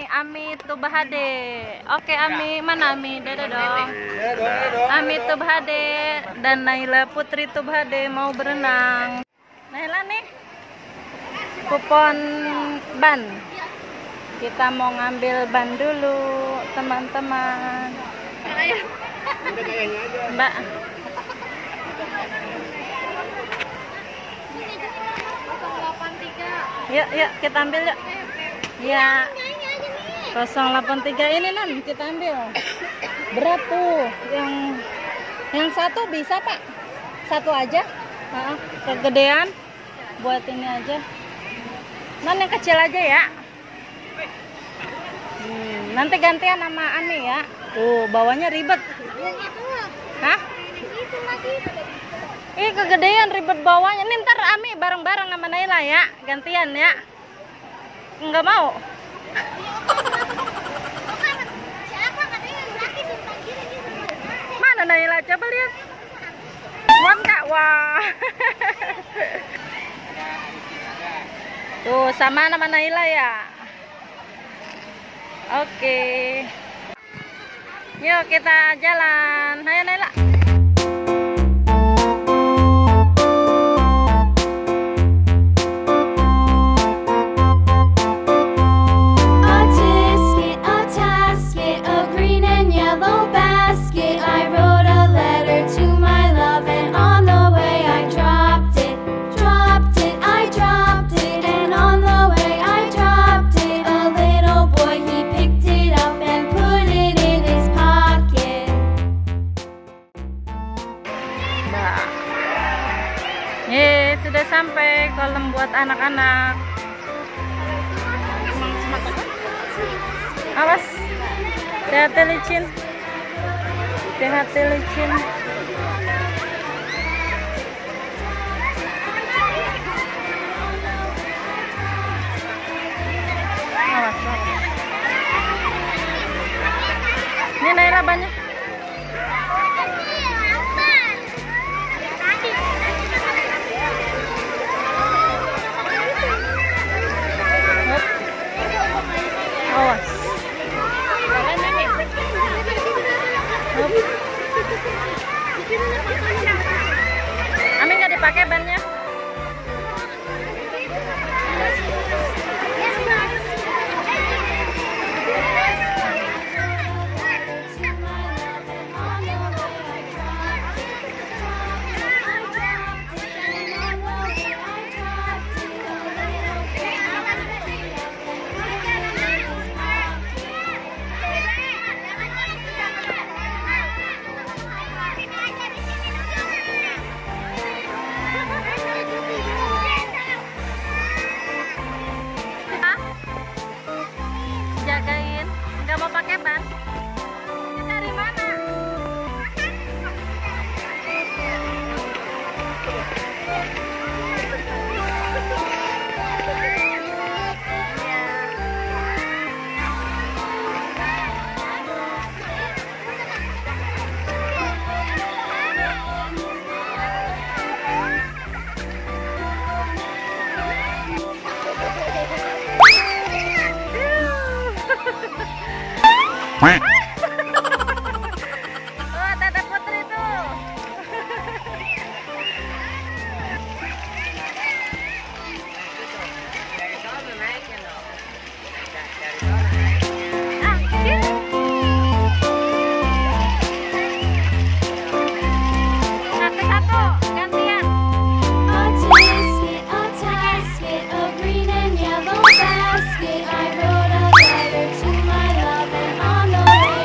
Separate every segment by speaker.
Speaker 1: Ami Tubahade. Oke, Ami, mana Ami? Dadah dong. Ami Tubahade dan Naila Putri Tubahade mau berenang. Naila nih, kupon ban. Kita mau ngambil ban dulu, teman-teman. Mbak. Yuk, kita ambil yuk. Ya. 083 ini Nan, kita ambil. Berat tuh. Yang satu bisa, Pak? Satu aja? Kegedean. Buat ini aja. Nan yang kecil aja ya. Nanti gantian sama Ani ya. Tuh, bawahnya ribet. Hah? Ih, kegedean ribet bawahnya. Nih ntar Ami bareng-bareng sama Naila ya. Gantian ya. Enggak mau. Mana Naila? Coba lihat. Muat nggak? Wah. Tuh, sama nama Naila ya. Oke. Yuk kita jalan. Ayo Naila. Sudah sampai kolam buat anak-anak. Awas, hati-hati licin. Hati-hati licin. Awas. Ini Naila banyak. Awas. Ami nggak dipakai bannya. Jagain, nggak mau pakai ban. Dari mana? Oh, Tata Putri tuh. Satu-satu, gantian.
Speaker 2: I wrote a letter to my love and on the way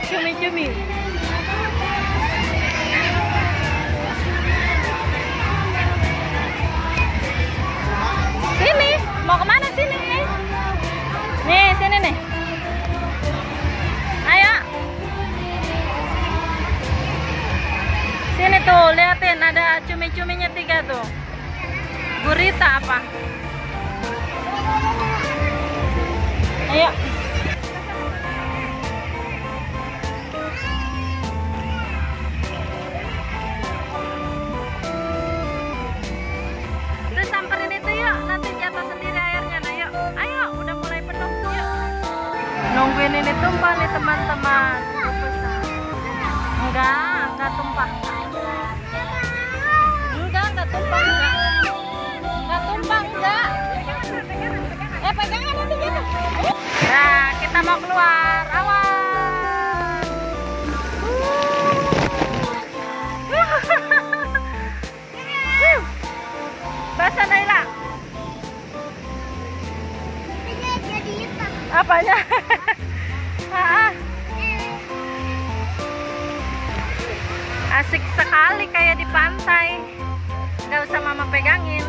Speaker 1: cumi-cumi. Sini, mau kemana sini? Nih, sini nih. Ayo. Sini tuh, liatin ada cumi-cuminya 3 tuh. Gurita apa? Ayo. Terus samperin itu yuk, nanti jatuh sendiri airnya. Nah yuk, ayo, udah mulai penuh yuk. Nungguin ini tumpah nih teman-teman. Enggak tumpah. Enggak tumpah, enggak. Enggak tumpah, enggak. Pegangan nanti gitu. Nah, kita mau keluar. Awas. Basah Naila. Apanya? Asik sekali kayak di pantai. Nggak usah mama pegangin.